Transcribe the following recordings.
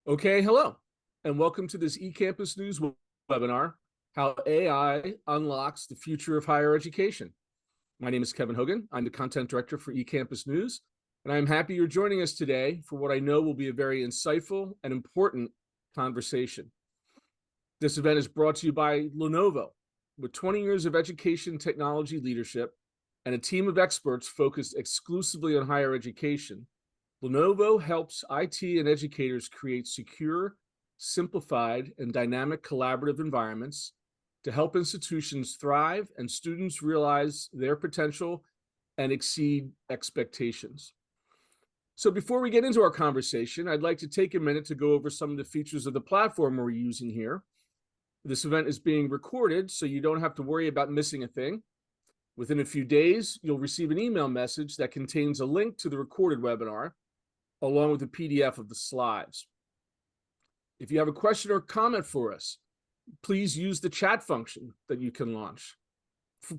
Okay, hello, and welcome to this eCampus News webinar, How AI Unlocks the Future of Higher Education. My name is Kevin Hogan. I'm the Content Director for eCampus News, and I'm happy you're joining us today for what I know will be a very insightful and important conversation. This event is brought to you by Lenovo. With 20 years of education technology leadership and a team of experts focused exclusively on higher education, Lenovo helps IT and educators create secure, simplified, and dynamic collaborative environments to help institutions thrive and students realize their potential and exceed expectations. So before we get into our conversation, I'd like to take a minute to go over some of the features of the platform we're using here. This event is being recorded, so you don't have to worry about missing a thing. Within a few days, you'll receive an email message that contains a link to the recorded webinar, along with a PDF of the slides. If you have a question or comment for us, please use the chat function that you can launch.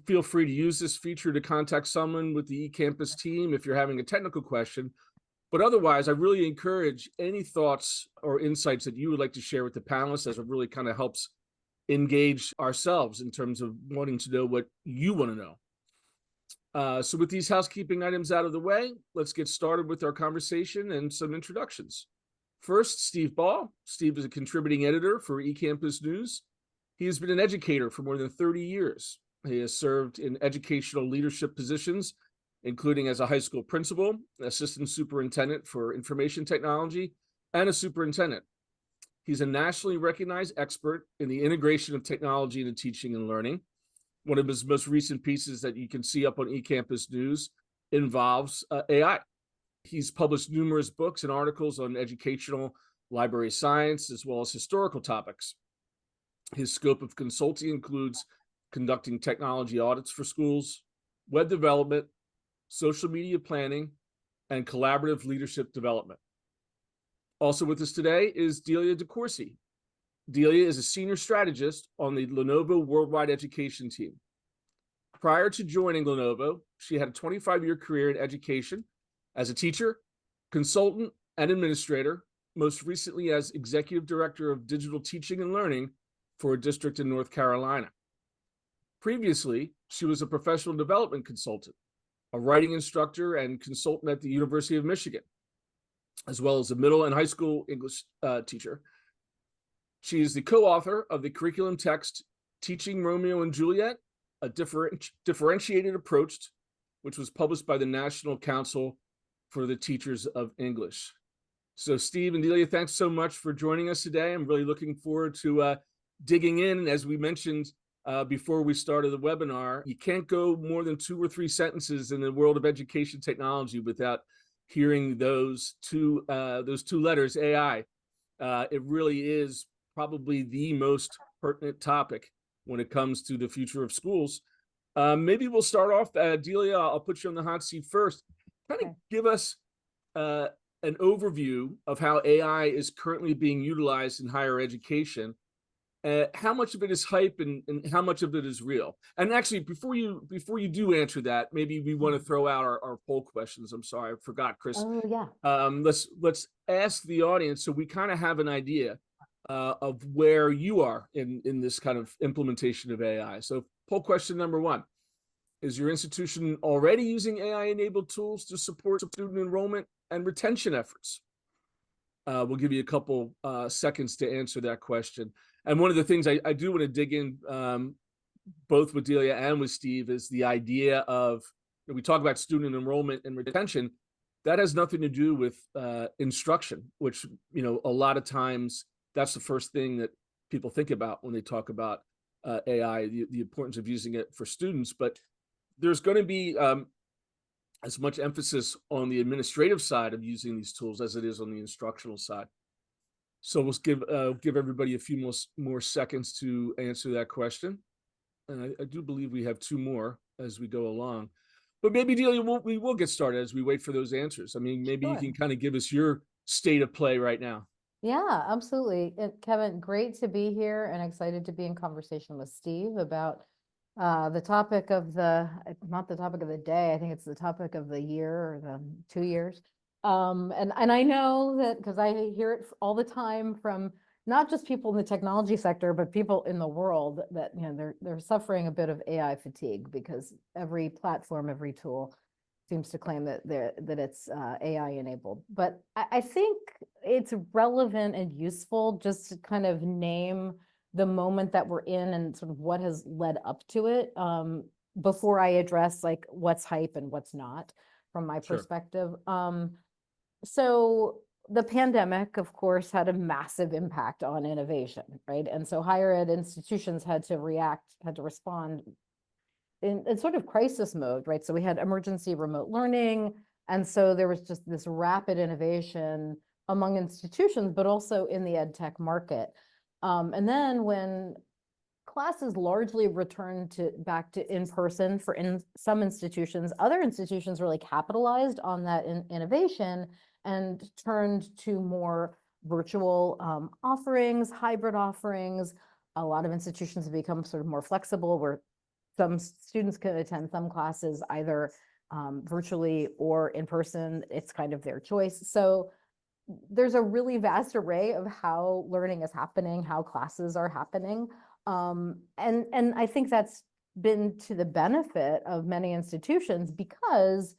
Feel free to use this feature to contact someone with the eCampus team if you're having a technical question. But otherwise, I really encourage any thoughts or insights that you would like to share with the panelists, as it really kind of helps engage ourselves in terms of wanting to know what you want to know. So with these housekeeping items out of the way, let's get started with our conversation and some introductions. First, Steve Ball. Steve is a contributing editor for eCampus News. He has been an educator for more than 30 years. He has served in educational leadership positions, including as a high school principal, assistant superintendent for information technology, and a superintendent. He's a nationally recognized expert in the integration of technology into teaching and learning. One of his most recent pieces that you can see up on eCampus News involves AI. He's published numerous books and articles on educational library science, as well as historical topics. His scope of consulting includes conducting technology audits for schools, web development, social media planning, and collaborative leadership development. Also with us today is Delia DeCourcy. Delia is a senior strategist on the Lenovo Worldwide Education team. Prior to joining Lenovo, she had a 25-year career in education as a teacher, consultant, and administrator, most recently as executive director of digital teaching and learning for a district in North Carolina. Previously, she was a professional development consultant, a writing instructor, and consultant at the University of Michigan, as well as a middle and high school English teacher. She is the co-author of the curriculum text, Teaching Romeo and Juliet, a differentiated approach, which was published by the National Council for the Teachers of English. So Steve and Delia, thanks so much for joining us today. I'm really looking forward to digging in. As we mentioned before we started the webinar, you can't go more than 2 or 3 sentences in the world of education technology without hearing those two letters, AI. It really is probably the most pertinent topic when it comes to the future of schools. Maybe we'll start off, Delia, I'll put you on the hot seat first. Kind of give us an overview of how AI is currently being utilized in higher education. How much of it is hype and how much of it is real? And actually, before you do answer that, maybe we want to throw out our poll questions. I'm sorry, I forgot, Chris. Oh yeah. Let's ask the audience so we kind of have an idea of where you are in this kind of implementation of AI. So poll question number 1. Is your institution already using AI-enabled tools to support student enrollment and retention efforts? We'll give you a couple seconds to answer that question. And one of the things I do want to dig in both with Delia and with Steve is the idea of, we talk about student enrollment and retention, that has nothing to do with instruction, which, a lot of times that's the first thing that people think about when they talk about AI, the importance of using it for students. But there's going to be as much emphasis on the administrative side of using these tools as it is on the instructional side. So we'll give everybody a few more seconds to answer that question. And I do believe we have 2 more as we go along. But maybe, Delia, we will get started as we wait for those answers. I mean, maybe you can kind of give us your state of play right now. Yeah, absolutely. Kevin, great to be here and excited to be in conversation with Steve about the topic of not the topic of the day, I think it's the topic of the year or the 2 years. And I know that because I hear it all the time from not just people in the technology sector, but people in the world that, you know, they're suffering a bit of AI fatigue because every platform, every tool seems to claim that it's AI enabled. But I think it's relevant and useful just to kind of name the moment that we're in and sort of what has led up to it, before I address like what's hype and what's not from my Sure. perspective. So the pandemic, of course, had a massive impact on innovation, right? And so higher ed institutions had to respond in sort of crisis mode, right? So we had emergency remote learning. And so there was just this rapid innovation among institutions, but also in the ed tech market. And then when classes largely returned back to in person for some institutions, other institutions really capitalized on that innovation and turned to more virtual offerings, hybrid offerings. A lot of institutions have become sort of more flexible, where some students can attend some classes either virtually or in person. It's kind of their choice. So there's a really vast array of how learning is happening, how classes are happening. And I think that's been to the benefit of many institutions because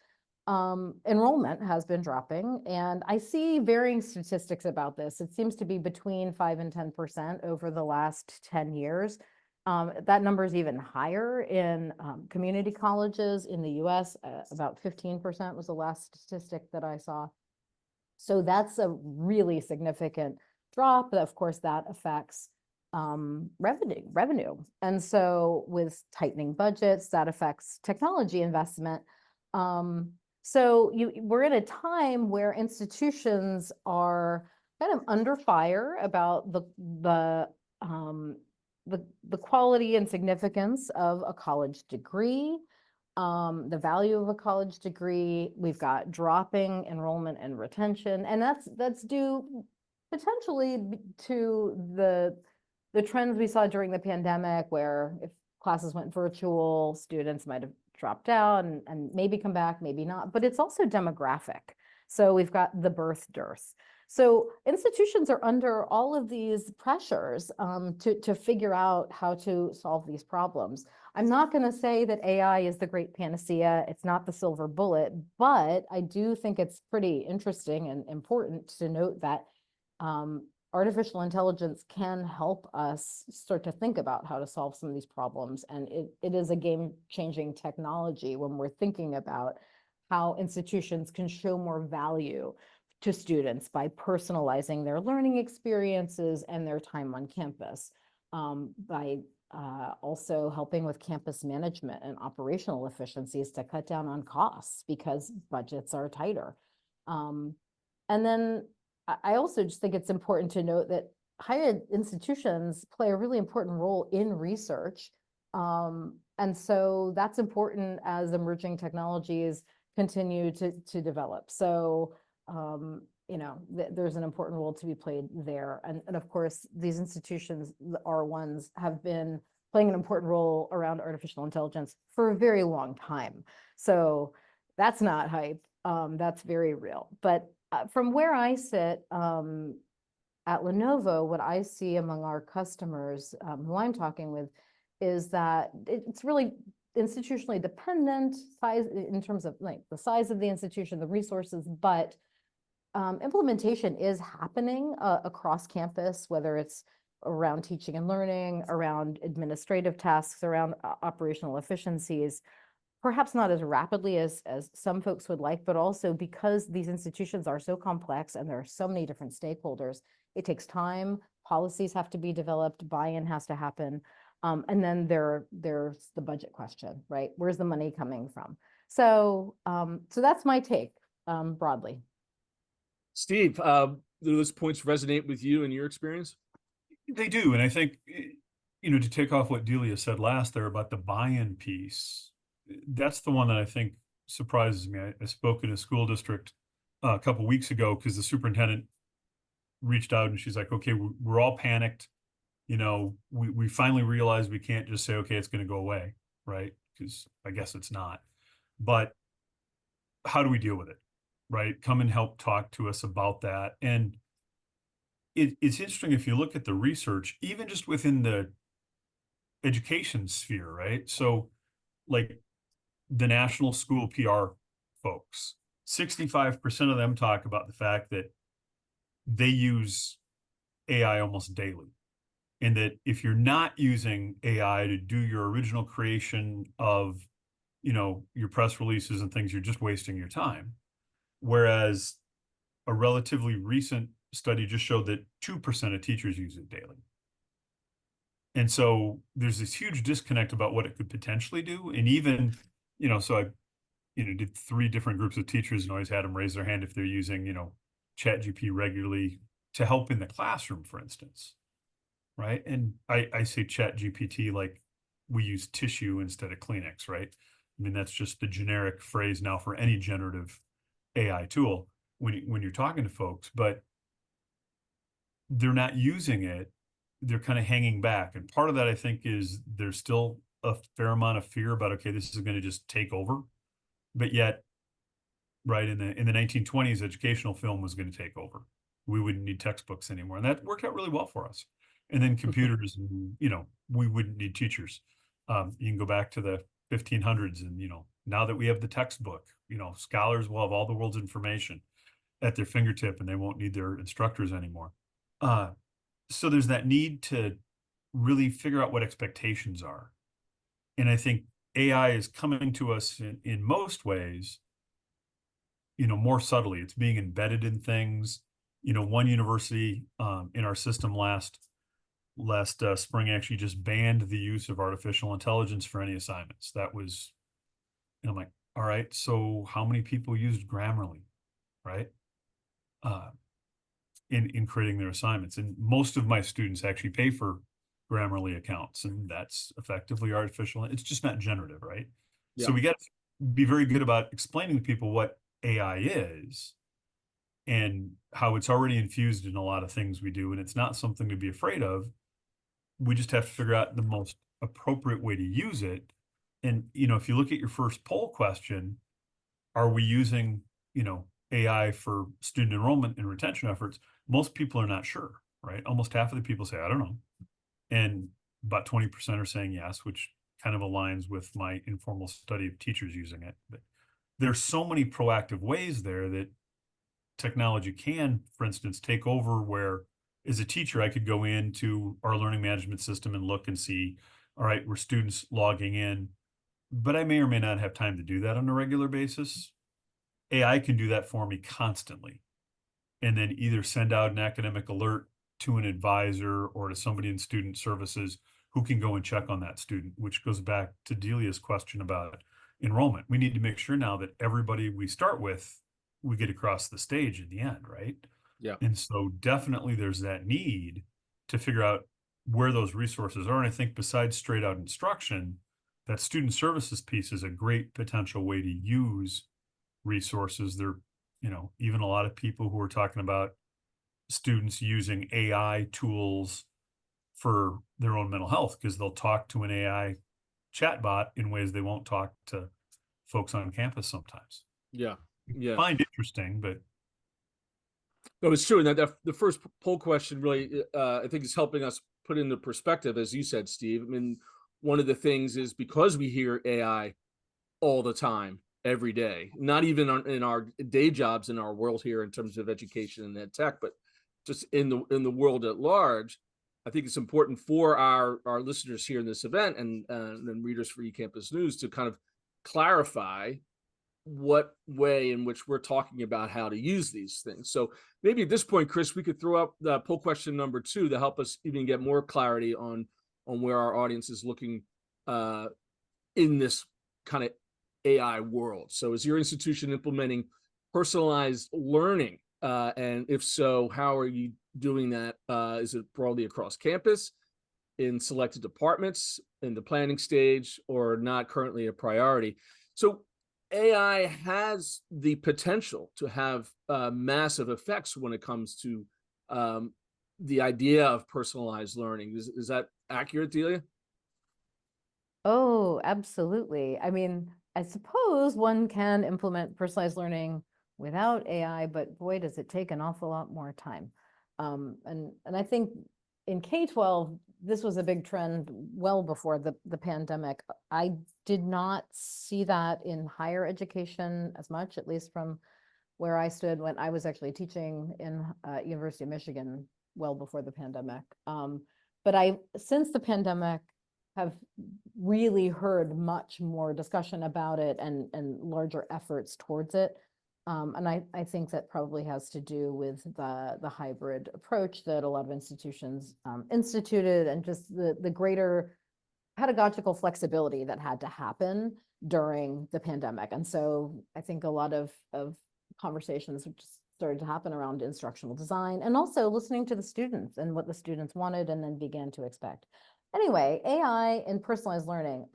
enrollment has been dropping. And I see varying statistics about this. It seems to be between 5 and 10% over the last 10 years. That number is even higher in community colleges in the US. About 15% was the last statistic that I saw. So that's a really significant drop. But of course, that affects revenue. And so with tightening budgets, that affects technology investment. So we're in a time where institutions are kind of under fire about the quality and significance of a college degree, the value of a college degree. We've got dropping enrollment and retention, and that's due potentially to the trends we saw during the pandemic, where if classes went virtual, students might have dropped out and maybe come back, maybe not. But it's also demographic. So we've got the birth dearth. So institutions are under all of these pressures to figure out how to solve these problems. I'm not going to say that AI is the great panacea. It's not the silver bullet, but I do think it's pretty interesting and important to note that artificial intelligence can help us start to think about how to solve some of these problems. And it is a game-changing technology when we're thinking about how institutions can show more value to students by personalizing their learning experiences and their time on campus, by also helping with campus management and operational efficiencies to cut down on costs because budgets are tighter. And then I also just think it's important to note that higher ed institutions play a really important role in research. And so that's important as emerging technologies continue to develop. So, you know, there's an important role to be played there. And of course, these institutions, the R1s, have been playing an important role around artificial intelligence for a very long time. So that's not hype. That's very real. But from where I sit at Lenovo, what I see among our customers who I'm talking with is that it's really institutionally dependent size in terms of like the size of the institution, the resources, but implementation is happening across campus, whether it's around teaching and learning, around administrative tasks, around operational efficiencies. Perhaps not as rapidly as some folks would like, but also because these institutions are so complex and there are so many different stakeholders, it takes time. Policies have to be developed, buy-in has to happen. And then there's the budget question, right? Where's the money coming from? So, so that's my take broadly. Steve, do those points resonate with you and your experience? They do. And I think, you know, to take off what Delia said last there about the buy-in piece, that's the one that I think surprises me. I spoke in a school district a couple of weeks ago because the superintendent reached out and she's like, okay, we're all panicked. You know, we finally realized we can't just say, okay, it's going to go away, right? Because I guess it's not. But how do we deal with it? right? Come and help talk to us about that. And it's interesting if you look at the research, even just within the education sphere, right? So like the national school PR folks, 65% of them talk about the fact that they use AI almost daily. And that if you're not using AI to do your original creation of, your press releases and things, you're just wasting your time. Whereas a relatively recent study just showed that 2% of teachers use it daily. And so there's this huge disconnect about what it could potentially do. And even, so I, did 3 different groups of teachers and always had them raise their hand if they're using, ChatGPT regularly to help in the classroom, for instance. Right. And I say ChatGPT like we use tissue instead of Kleenex, right? I mean, that's just the generic phrase now for any generative AI tool when you're talking to folks, but they're not using it. They're kind of hanging back. And part of that, I think, is there's still a fair amount of fear about, okay, this is going to just take over. But yet, right, in the 1920s, educational film was going to take over. We wouldn't need textbooks anymore. And that worked out really well for us. And then computers, and, we wouldn't need teachers. You can go back to the 1500s and, now that we have the textbook, scholars will have all the world's information at their fingertip and they won't need their instructors anymore. So there's that need to really figure out what expectations are. And I think AI is coming to us in most ways, more subtly. It's being embedded in things. One university in our system last spring actually just banned the use of artificial intelligence for any assignments. That was, and I'm like, all right, so how many people used Grammarly, right? In creating their assignments. And most of my students actually pay for Grammarly accounts, and that's effectively artificial. It's just not generative, right? Yeah. So we got to be very good about explaining to people what AI is and how it's already infused in a lot of things we do. And it's not something to be afraid of. We just have to figure out the most appropriate way to use it. And, if you look at your first poll question, are we using, AI for student enrollment and retention efforts? Most people are not sure, right? Almost half of the people say, I don't know. And about 20% are saying yes, which kind of aligns with my informal study of teachers using it. But there's so many proactive ways there that technology can, for instance, take over, where as a teacher, I could go into our learning management system and look and see, all right, were students logging in, but I may or may not have time to do that on a regular basis. AI can do that for me constantly, and then either send out an academic alert to an advisor or to somebody in student services who can go and check on that student, which goes back to Delia's question about enrollment. We need to make sure now that everybody we start with, we get across the stage in the end, right? Yeah. And so definitely there's that need to figure out where those resources are. And I think besides straight out instruction, that student services piece is a great potential way to use resources. There, even a lot of people who are talking about students using AI tools for their own mental health, because they'll talk to an AI chatbot in ways they won't talk to folks on campus sometimes. Yeah. Yeah. Find interesting, but No, it's true. And that the first poll question really, I think, is helping us put into perspective, as you said, Steve. I mean, one of the things is because we hear AI all the time, every day, not even in our day jobs in our world here in terms of education and ed tech, but just in the world at large. I think it's important for our listeners here in this event and readers for eCampus News to kind of clarify what way in which we're talking about how to use these things. So maybe at this point, Chris, we could throw up the poll question number 2 to help us even get more clarity on where our audience is looking in this kind of AI world. So is your institution implementing personalized learning? And if so, how are you doing that? Is it broadly across campus, in selected departments, in the planning stage, or not currently a priority? So AI has the potential to have massive effects when it comes to the idea of personalized learning. Is that accurate, Delia? Oh, absolutely. I mean, I suppose one can implement personalized learning without AI, but boy, does it take an awful lot more time. And I think in K-12, this was a big trend well before the pandemic. I did not see that in higher education as much, at least from where I stood when I was actually teaching in University of Michigan well before the pandemic. But since the pandemic, have really heard much more discussion about it and larger efforts towards it. And I think that probably has to do with the hybrid approach that a lot of institutions instituted, and just the greater pedagogical flexibility that had to happen during the pandemic. And so I think a lot of conversations just started to happen around instructional design, and also listening to the students and what the students wanted and then began to expect. Anyway, AI and personalized learning.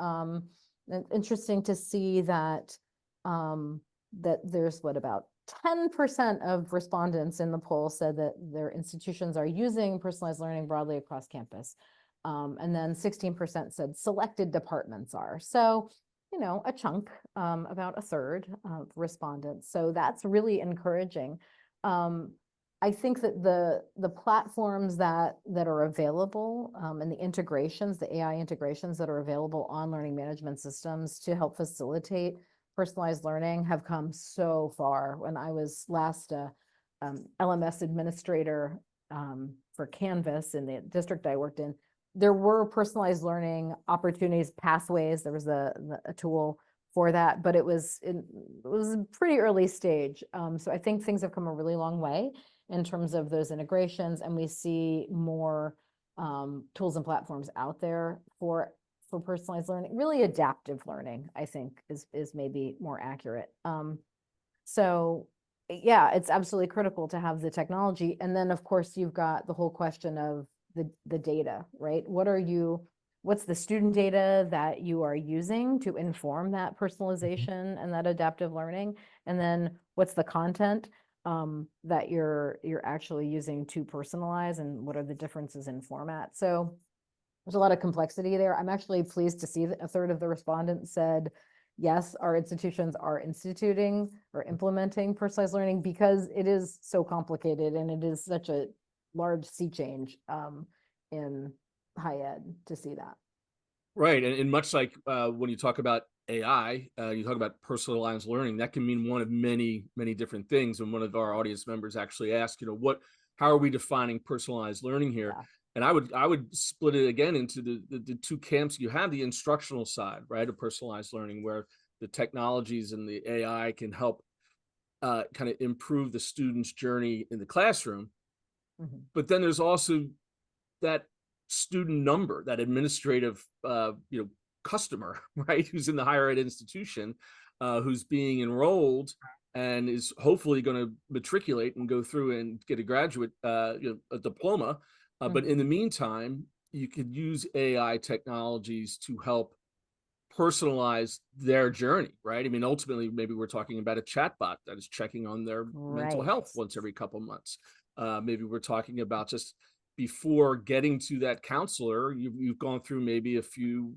Interesting to see that that there's about 10% of respondents in the poll said that their institutions are using personalized learning broadly across campus. And then 16% said selected departments are. So, you know, a chunk, about a third of respondents. So that's really encouraging. I think that the platforms that are available, and the integrations, the AI integrations that are available on learning management systems to help facilitate personalized learning have come so far. When I was last LMS administrator for Canvas in the district I worked in, there were personalized learning opportunities, pathways. There was a tool for that, but it was a pretty early stage. So I think things have come a really long way in terms of those integrations, and we see more tools and platforms out there for personalized learning. Really adaptive learning, I think, is maybe more accurate. So yeah, it's absolutely critical to have the technology. And then of course you've got the whole question of the data, right? What's the student data that you are using to inform that personalization and that adaptive learning? And then what's the content that you're actually using to personalize, and what are the differences in format? So there's a lot of complexity there. I'm actually pleased to see that a third of the respondents said, yes, our institutions are instituting or implementing personalized learning, because it is so complicated and it is such a large sea change in high ed to see that. Right. And much like when you talk about AI, you talk about personalized learning, that can mean one of many, many different things. And one of our audience members actually asked, how are we defining personalized learning here? Yeah. And I would split it again into the two camps. You have the instructional side, right, of personalized learning, where the technologies and the AI can help kind of improve the student's journey in the classroom. Mm-hmm. But then there's also that student number, that administrative customer, right, who's in the higher ed institution, who's being enrolled and is hopefully going to matriculate and go through and get a graduate a diploma. But in the meantime, you could use AI technologies to help personalize their journey, right? I mean, ultimately, maybe we're talking about a chatbot that is checking on their mental health once every couple months. Maybe we're talking about just before getting to that counselor, you've gone through maybe a few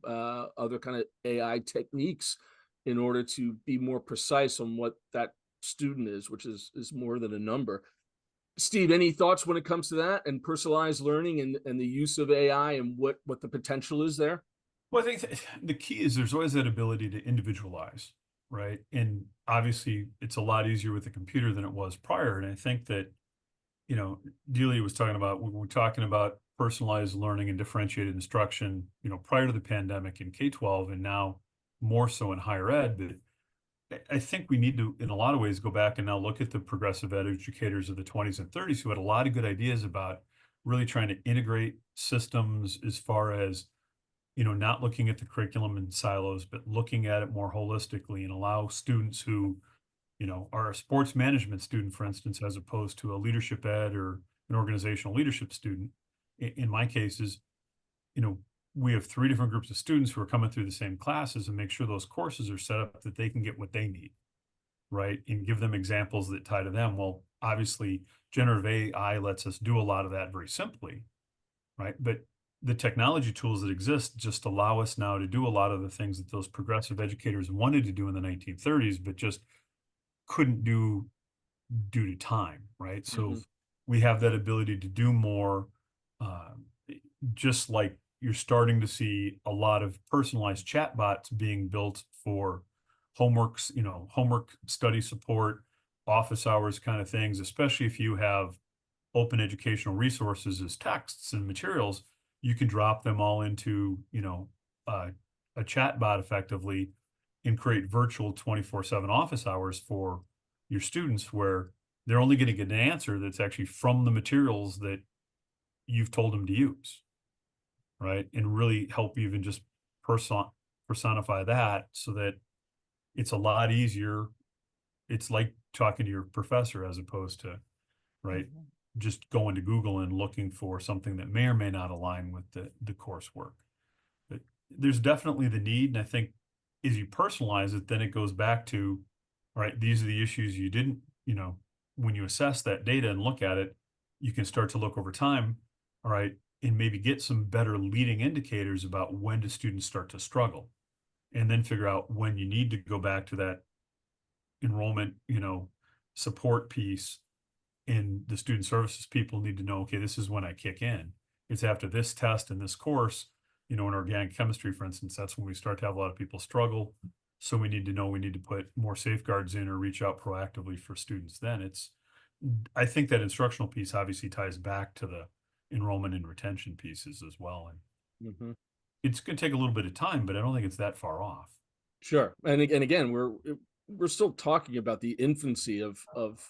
other kind of AI techniques in order to be more precise on what that student is, which is more than a number. Steve, any thoughts when it comes to that and personalized learning and the use of AI and what the potential is there? Well, I think the key is there's always that ability to individualize, right? And obviously it's a lot easier with a computer than it was prior. And I think that, Delia was talking about, when we're talking about personalized learning and differentiated instruction, prior to the pandemic in K-12 and now more so in higher ed. But I think we need to, in a lot of ways, go back and now look at the progressive ed educators of the 20s and 30s who had a lot of good ideas about really trying to integrate systems as far as, not looking at the curriculum in silos, but looking at it more holistically, and allow students who, are a sports management student, for instance, as opposed to a leadership ed or an organizational leadership student. In my cases, we have 3 different groups of students who are coming through the same classes, and make sure those courses are set up that they can get what they need, right? And give them examples that tie to them. Well, obviously, generative AI lets us do a lot of that very simply, right? But the technology tools that exist just allow us now to do a lot of the things that those progressive educators wanted to do in the 1930s, but just couldn't do due to time, right? So Mhm. we have that ability to do more, uh, just like you're starting to see a lot of personalized chatbots being built for homeworks, homework study support, office hours kind of things, especially if you have open educational resources as texts and materials, you can drop them all into, a chat bot effectively and create virtual 24/7 office hours for your students where they're only going to get an answer that's actually from the materials that you've told them to use, right? And really help even just personify that so that it's a lot easier. It's like talking to your professor as opposed to, right, Mhm. just going to Google and looking for something that may or may not align with the coursework. But there's definitely the need, and I think as you personalize it, then it goes back to, all right, these are the issues you didn't, when you assess that data and look at it, you can start to look over time, all right, and maybe get some better leading indicators about when do students start to struggle, and then figure out when you need to go back to that enrollment, support piece, and the student services people need to know, okay, this is when I kick in. It's after this test and this course, in organic chemistry, for instance, that's when we start to have a lot of people struggle. So we need to know we need to put more safeguards in or reach out proactively for students. I think that instructional piece obviously ties back to the enrollment and retention pieces as well. And Mhm. it's going to take a little bit of time, but I don't think it's that far off. Sure. And again, we're still talking about the infancy of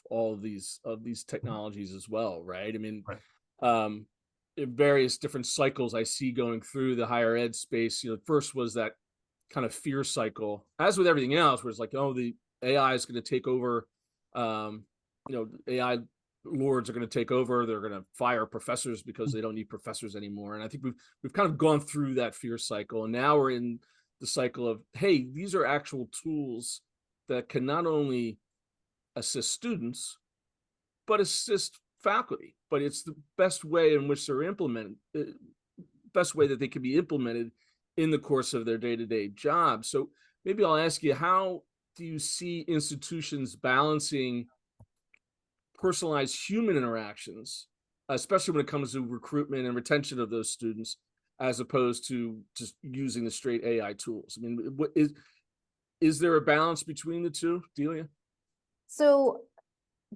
all of these technologies as well, right? I mean, Right. um, in various different cycles I see going through the higher ed space. First was that kind of fear cycle, as with everything else, where it's like, oh, the AI is going to take over. Um, AI lords are going to take over. They're going to fire professors because they don't need professors anymore. And I think we've kind of gone through that fear cycle, and now we're in the cycle of, hey, these are actual tools that can not only assist students but assist faculty. But it's the best way in which they're implemented, best way that they can be implemented in the course of their day-to-day job. So maybe I'll ask you, how do you see institutions balancing personalized human interactions, especially when it comes to recruitment and retention of those students, as opposed to just using the straight AI tools? I mean, what is there a balance between the two, Delia? So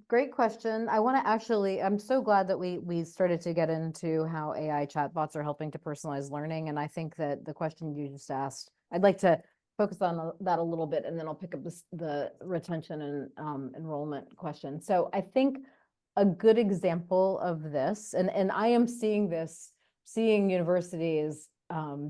great question. I want to actually, I'm so glad that we started to get into how AI chatbots are helping to personalize learning. And I think that the question you just asked, I'd like to focus on that a little bit, and then I'll pick up the retention and enrollment question. So I think a good example of this, and I am seeing universities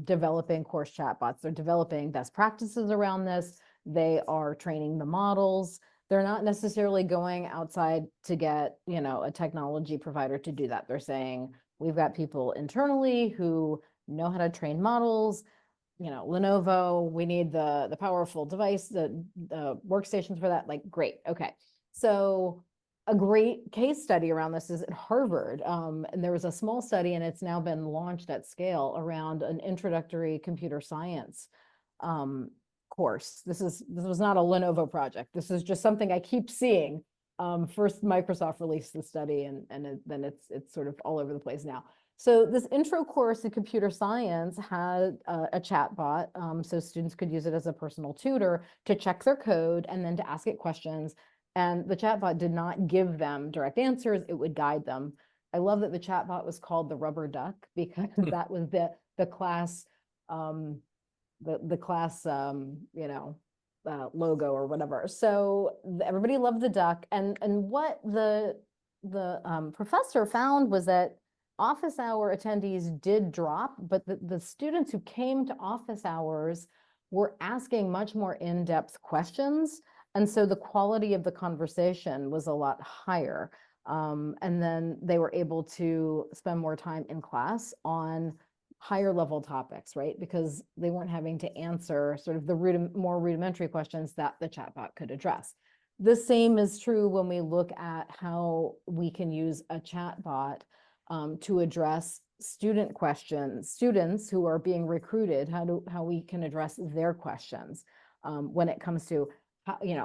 developing course chatbots. They're developing best practices around this. They are training the models. They're not necessarily going outside to get, a technology provider to do that. They're saying, we've got people internally who know how to train models. Lenovo, we need the powerful device, the workstations for that. Like, great. Okay. So a great case study around this is at Harvard. And there was a small study, and it's now been launched at scale around an introductory computer science course. This was not a Lenovo project. This is just something I keep seeing. First, Microsoft released the study, and then it's sort of all over the place now. So this intro course in computer science had a chat bot, so students could use it as a personal tutor to check their code and then to ask it questions. And the chat bot did not give them direct answers. It would guide them. I love that the chat bot was called the rubber duck, because that was the class the class logo or whatever. So everybody loved the duck. And what the professor found was that office hour attendees did drop, but the students who came to office hours were asking much more in-depth questions. And so the quality of the conversation was a lot higher. And then they were able to spend more time in class on higher level topics, right? Because they weren't having to answer sort of the more rudimentary questions that the chatbot could address. The same is true when we look at how we can use a chatbot to address student questions, students who are being recruited, how we can address their questions when it comes to,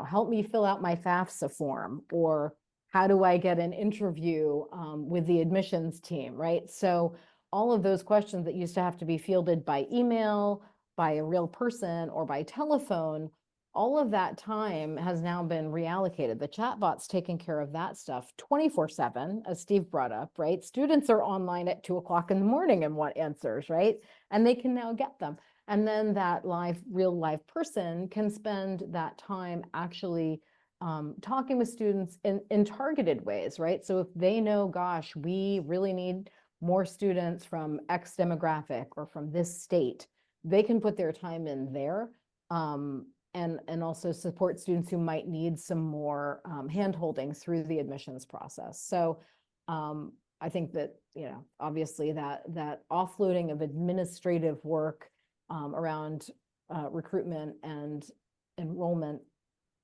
help me fill out my FAFSA form, or How do I get an interview with the admissions team, right? So all of those questions that used to have to be fielded by email, by a real person, or by telephone, all of that time has now been reallocated. The chatbot's taking care of that stuff 24/7, as Steve brought up, right? Students are online at 2 o'clock in the morning and want answers, right? And they can now get them. And then that real live person can spend that time actually talking with students in targeted ways, right? So if they know, gosh, we really need more students from X demographic or from this state, they can put their time in there. And also support students who might need some more hand-holding through the admissions process. So I think that, obviously that offloading of administrative work around recruitment and enrollment,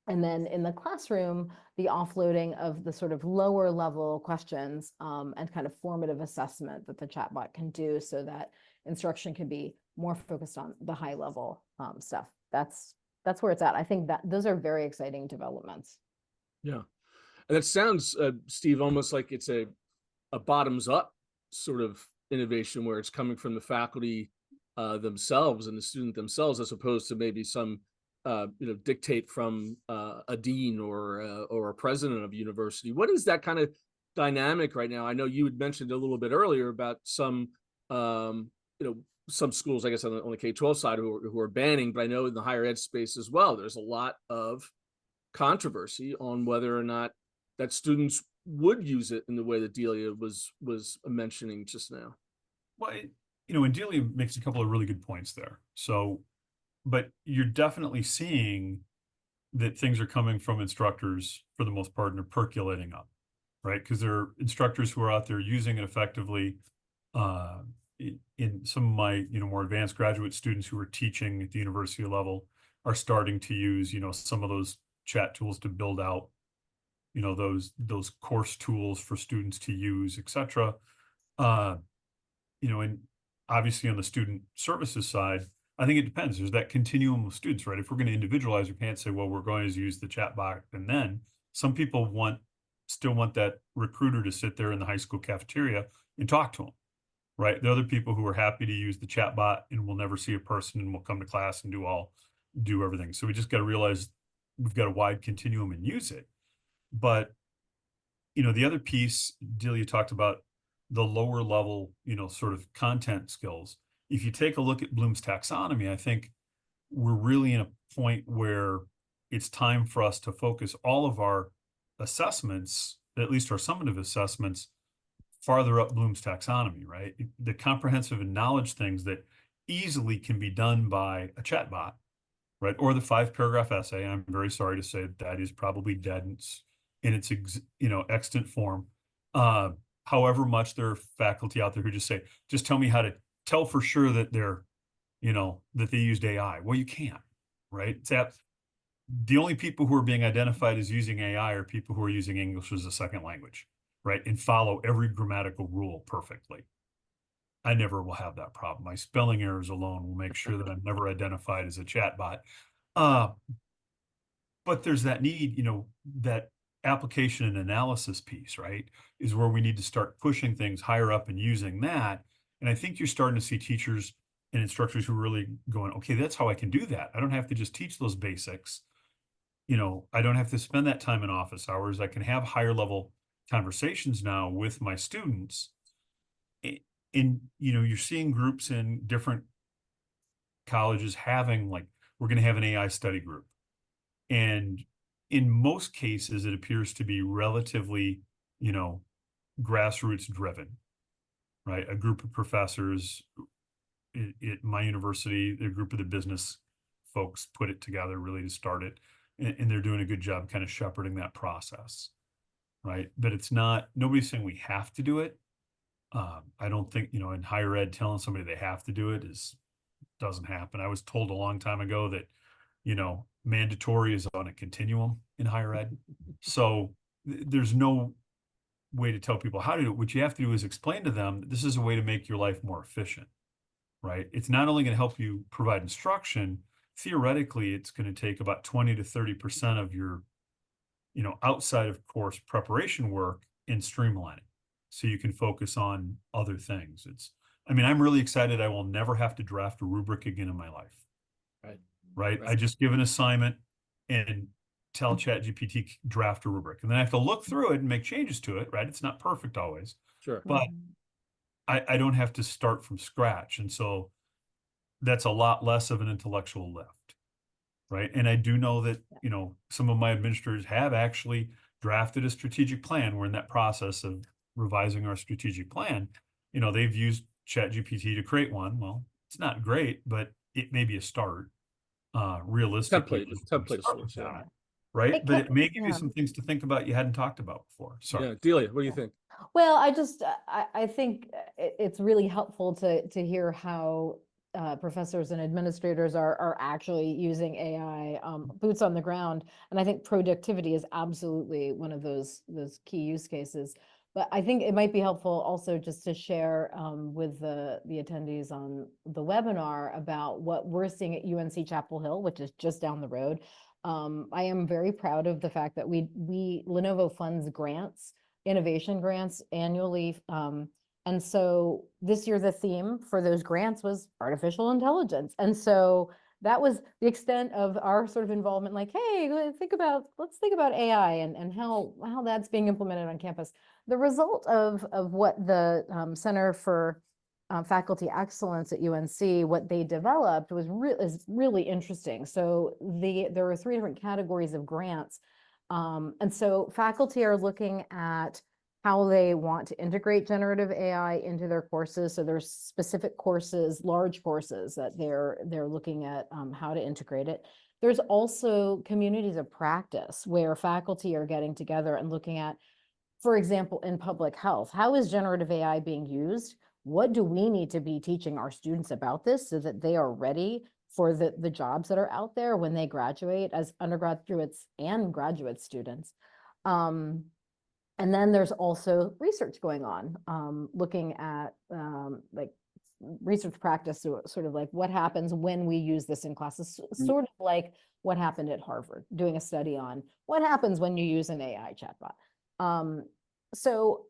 and then in the classroom, the offloading of the sort of lower level questions and kind of formative assessment that the chatbot can do, so that instruction can be more focused on the high level stuff. That's where it's at. I think that those are very exciting developments. Yeah. And it sounds, Steve, almost like it's a bottoms up sort of innovation, where it's coming from the faculty themselves and the student themselves, as opposed to maybe some dictate from a dean or a president of a university. What is that kind of dynamic right now? I know you had mentioned a little bit earlier about some some schools, I guess, on the K-12 side who are banning, but I know in the higher ed space as well, there's a lot of controversy on whether or not that students would use it in the way that Delia was mentioning just now. Well, and Delia makes a couple of really good points there. So, but you're definitely seeing that things are coming from instructors for the most part and are percolating up, right? Because there are instructors who are out there using it effectively. In some of my, more advanced graduate students who are teaching at the university level are starting to use, some of those chat tools to build out, those course tools for students to use, etc. And obviously on the student services side, I think it depends. There's that continuum of students, right? If we're going to individualize, we can't say, well, we're going to use the chat bot. And then some people still want that recruiter to sit there in the high school cafeteria and talk to them. Right. The other people who are happy to use the chat bot and will never see a person and will come to class and do everything. So we just got to realize we've got a wide continuum and use it. But, the other piece, Delia talked about the lower level, sort of content skills. If you take a look at Bloom's taxonomy, I think we're really in a point where it's time for us to focus all of our assessments, at least our summative assessments, farther up Bloom's taxonomy, right? The comprehensive and knowledge things that easily can be done by a chatbot, right? Or the 5-paragraph essay. I'm very sorry to say that is probably dead in its extant form. However much there are faculty out there who just say, just tell me how to tell for sure that they're, that they used AI. Well, you can't, right? It's the only people who are being identified as using AI are people who are using English as a second language. Right, and follow every grammatical rule perfectly. I never will have that problem. My spelling errors alone will make sure that I'm never identified as a chatbot. But there's that need, that application and analysis piece, right, is where we need to start pushing things higher up and using that. And I think you're starting to see teachers and instructors who are really going, okay, that's how I can do that. I don't have to just teach those basics. I don't have to spend that time in office hours. I can have higher level conversations now with my students. And you're seeing groups in different colleges having, like, we're going to have an AI study group, and in most cases it appears to be relatively grassroots driven, right? A group of professors at my university, a group of the business folks put it together really to start it, and they're doing a good job kind of shepherding that process. Right. But it's not, nobody's saying we have to do it. I don't think, in higher ed, telling somebody they have to do it doesn't happen. I was told a long time ago that, mandatory is on a continuum in higher ed. So there's no way to tell people how to do it. What you have to do is explain to them that this is a way to make your life more efficient. Right. It's not only going to help you provide instruction, theoretically, it's going to take about 20 to 30% of your outside of course preparation work and streamlining so you can focus on other things. I'm really excited. I will never have to draft a rubric again in my life. Right. I just give an assignment and tell ChatGPT draft a rubric, and then I have to look through it and make changes to it. Right. It's not perfect always, Sure. but I don't have to start from scratch. And so that's a lot less of an intellectual lift. Right. And I do know that, some of my administrators have actually drafted a strategic plan. We're in that process of revising our strategic plan. They've used ChatGPT to create one. Well, it's not great, but it may be a start. Realistically, template source, yeah. Right? But it may give you some things to think about you hadn't talked about before. Sorry. Yeah, Delia, what do you think? Well, I think it's really helpful to hear how professors and administrators are actually using AI, boots on the ground. And I think productivity is absolutely one of those key use cases. But I think it might be helpful also just to share with the attendees on the webinar about what we're seeing at UNC Chapel Hill, which is just down the road. I am very proud of the fact that Lenovo funds grants, innovation grants annually. And so this year, the theme for those grants was artificial intelligence. And so that was the extent of our sort of involvement, like, hey, let's think about AI and how that's being implemented on campus. The result of what the Center for Faculty Excellence at UNC, what they developed is really interesting. So there are 3 different categories of grants. And so faculty are looking at how they want to integrate generative AI into their courses. So there's specific courses, large courses that they're looking at how to integrate it. There's also communities of practice where faculty are getting together and looking at, for example, in public health, how is generative AI being used? What do we need to be teaching our students about this so that they are ready for the jobs that are out there when they graduate as undergraduates and graduate students? And then there's also research going on, looking at like research practice, sort of like what happens when we use this in classes, sort of like what happened at Harvard, doing a study on what happens when you use an AI chatbot. So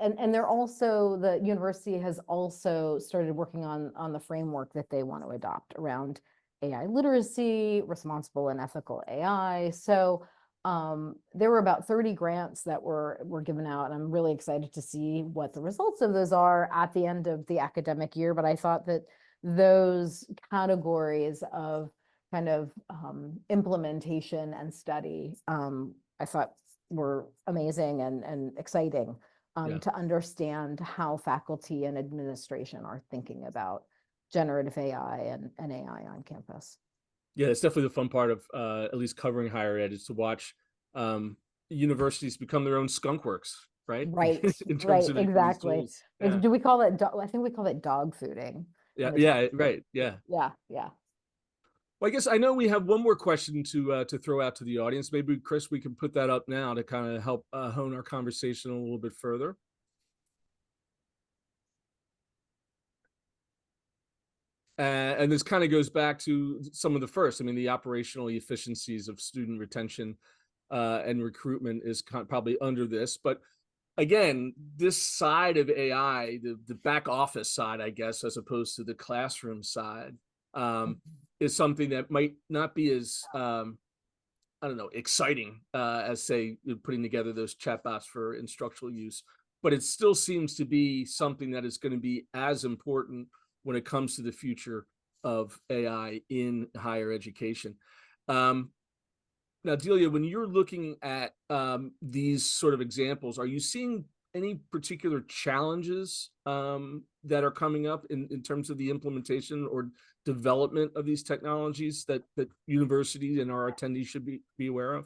and they're also, the university has also started working on the framework that they want to adopt around AI literacy, responsible and ethical AI. So there were about 30 grants that were given out, and I'm really excited to see what the results of those are at the end of the academic year. But I thought that those categories of kind of implementation and study, I thought were amazing and exciting to understand how faculty and administration are thinking about generative AI and AI on campus. Yeah, it's definitely the fun part of at least covering higher ed, is to watch universities become their own skunk works, right? Right, In terms right, of exactly. yeah. Do we call it, I think we call it dog fooding. Yeah, right, yeah. Yeah. Well, I guess I know we have one more question to throw out to the audience. Maybe, Chris, we can put that up now to kind of help hone our conversation a little bit further. And this kind of goes back to some of the first. I mean, the operational efficiencies of student retention and recruitment is probably under this. But again, this side of AI, the back office side, I guess, as opposed to the classroom side, is something that might not be as, I don't know, exciting as, say, putting together those chatbots for instructional use. But it still seems to be something that is going to be as important when it comes to the future of AI in higher education. Now, Delia, when you're looking at these sort of examples, are you seeing any particular challenges that are coming up in terms of the implementation or development of these technologies that universities and our attendees should be aware of?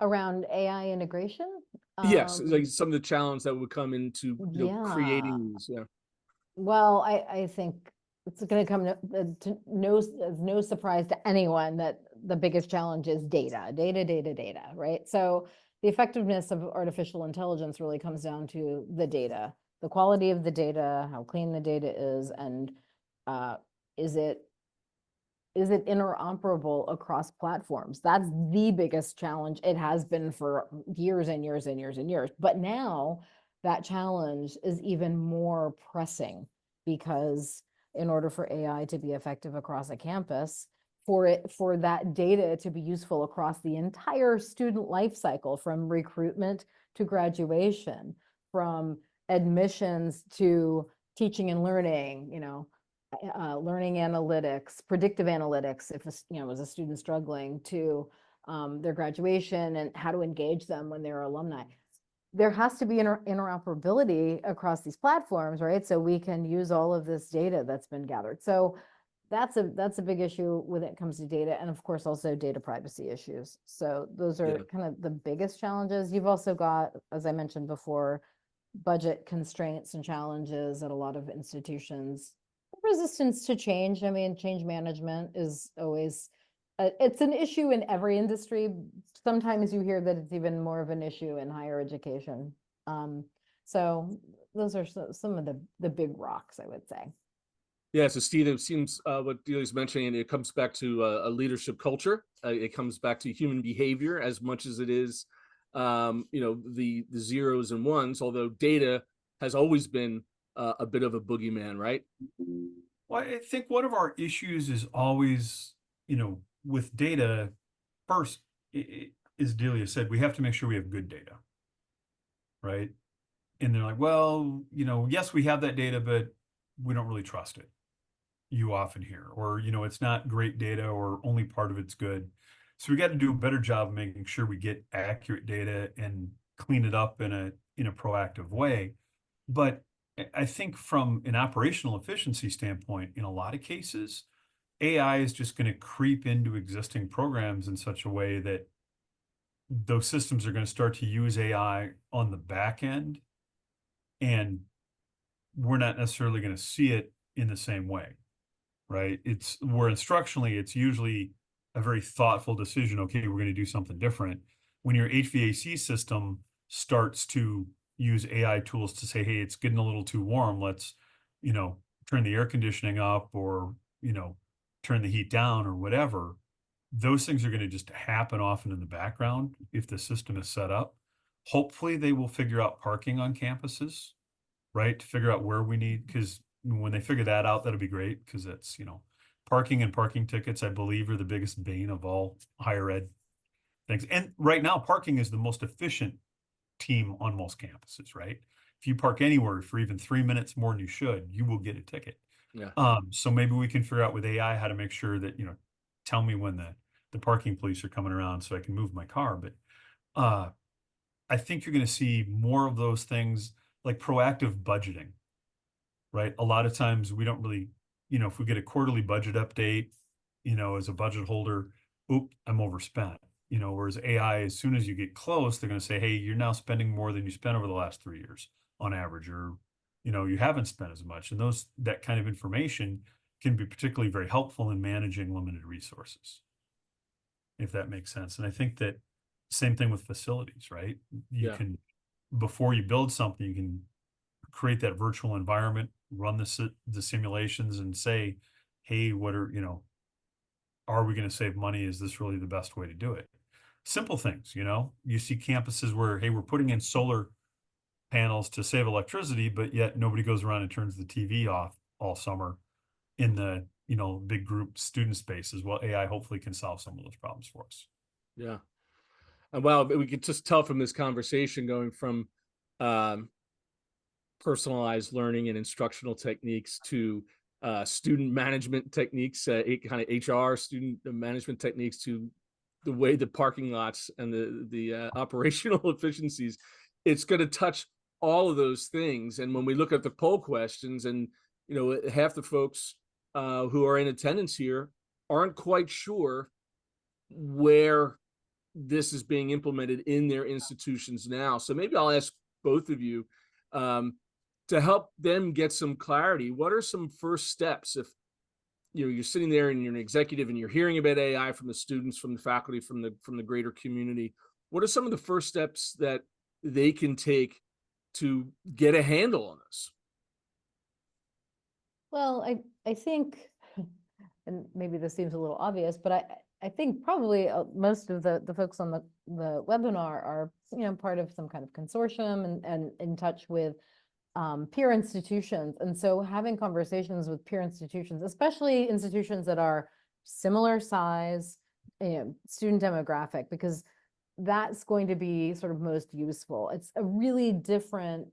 Around AI integration? Yes, like some of the challenges that would come into creating these. Yeah. Well, I think it's going to come to no surprise to anyone that the biggest challenge is data, right? So the effectiveness of artificial intelligence really comes down to the data, the quality of the data, how clean the data is, and is is it interoperable across platforms? That's the biggest challenge. It has been for years and years and years and years. But now that challenge is even more pressing, because in order for AI to be effective across a campus, for that data to be useful across the entire student life cycle, from recruitment to graduation, from admissions to teaching and learning, learning analytics, predictive analytics, if was a student struggling, to their graduation and how to engage them when they're alumni. There has to be interoperability across these platforms, right? So we can use all of this data that's been gathered. So that's a big issue when it comes to data, and of course also data privacy issues. So those are kind of the biggest challenges. You've also got, as I mentioned before, budget constraints and challenges at a lot of institutions. Resistance to change. I mean, change management is always, it's an issue in every industry. Sometimes you hear that it's even more of an issue in higher education. So those are some of the big rocks, I would say. Yeah, so Steve, it seems what Delia's mentioning, it comes back to a leadership culture. It comes back to human behavior as much as it is, the zeros and ones, although data has always been a bit of a boogeyman, right? Well, I think one of our issues is always, with data, first, as Delia said, we have to make sure we have good data, right? And they're like, well, yes, we have that data, but we don't really trust it. You often hear, or, it's not great data, or only part of it's good. So we got to do a better job of making sure we get accurate data and clean it up in a proactive way. But I think from an operational efficiency standpoint, in a lot of cases, AI is just going to creep into existing programs in such a way that those systems are going to start to use AI on the back end, and we're not necessarily going to see it in the same way, right? Where instructionally, it's usually a very thoughtful decision. Okay, we're going to do something different. When your HVAC system starts to use AI tools to say, hey, it's getting a little too warm, let's, turn the air conditioning up, or, turn the heat down, or whatever. Those things are going to just happen often in the background if the system is set up. Hopefully they will figure out parking on campuses, right? To figure out where we need, because when they figure that out, that'll be great, because that's, parking and parking tickets, I believe, are the biggest bane of all higher ed things. And right now, parking is the most efficient team on most campuses, right? If you park anywhere for even 3 minutes more than you should, you will get a ticket. Yeah. So maybe we can figure out with AI how to make sure that, tell me when the parking police are coming around so I can move my car. But I think you're going to see more of those things, like proactive budgeting, right? A lot of times we don't really, if we get a quarterly budget update, as a budget holder, oop, I'm overspent. Whereas AI, as soon as you get close, they're going to say, hey, you're now spending more than you spent over the last 3 years on average, or, you haven't spent as much. And that kind of information can be particularly very helpful in managing limited resources, if that makes sense. And I think that same thing with facilities, right? You can, before you build something, you can create that virtual environment, run the simulations, and say, hey, what are we going to save money? Is this really the best way to do it? Simple things, you see campuses where, hey, we're putting in solar panels to save electricity, but yet nobody goes around and turns the TV off all summer in the, big group student spaces. Well, AI hopefully can solve some of those problems for us. Yeah. And well, we could just tell from this conversation, going from personalized learning and instructional techniques to student management techniques, kind of HR student management techniques, to the way the parking lots and the operational efficiencies. It's going to touch all of those things. And when we look at the poll questions, and half the folks who are in attendance here aren't quite sure where this is being implemented in their institutions now. So maybe I'll ask both of you to help them get some clarity. What are some first steps if you're sitting there and you're an executive and you're hearing about AI from the students, from the faculty, from the greater community? What are some of the first steps that they can take to get a handle on this? Well, I think and maybe this seems a little obvious, but I think probably most of the folks on the webinar are, part of some kind of consortium and in touch with peer institutions. And so having conversations with peer institutions, especially institutions that are similar size, student demographic, because that's going to be sort of most useful. It's a really different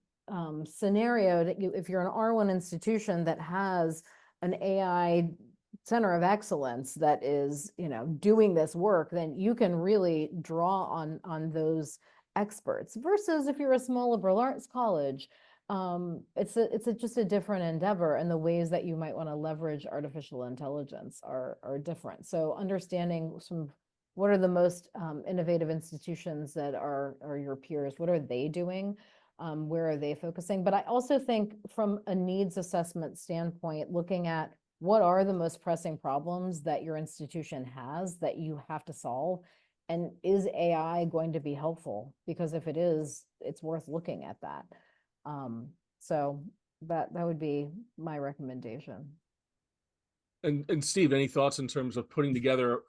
scenario that if you're an R1 institution that has an AI center of excellence that is, doing this work, then you can really draw on those experts versus if you're a small liberal arts college. It's just a different endeavor, and the ways that you might want to leverage artificial intelligence are different. So understanding what are the most innovative institutions that are your peers, what are they doing? Where are they focusing? But I also think from a needs assessment standpoint, looking at what are the most pressing problems that your institution has that you have to solve, and is AI going to be helpful? Because if it is, it's worth looking at that. So that would be my recommendation. And Steve, any thoughts in terms of putting together,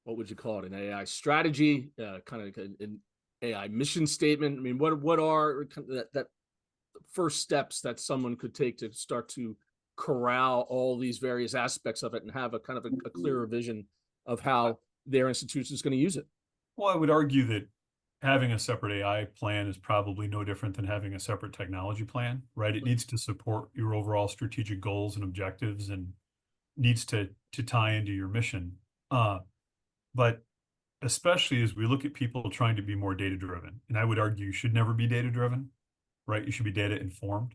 what would you call it, an AI strategy, kind of an AI mission statement? I mean, what are that first steps that someone could take to start to corral all these various aspects of it and have a kind of a clearer vision of how their institution is going to use it? Well, I would argue that having a separate AI plan is probably no different than having a separate technology plan, right? It needs to support your overall strategic goals and objectives and needs to tie into your mission. But especially as we look at people trying to be more data-driven, and I would argue you should never be data-driven, right? You should be data-informed,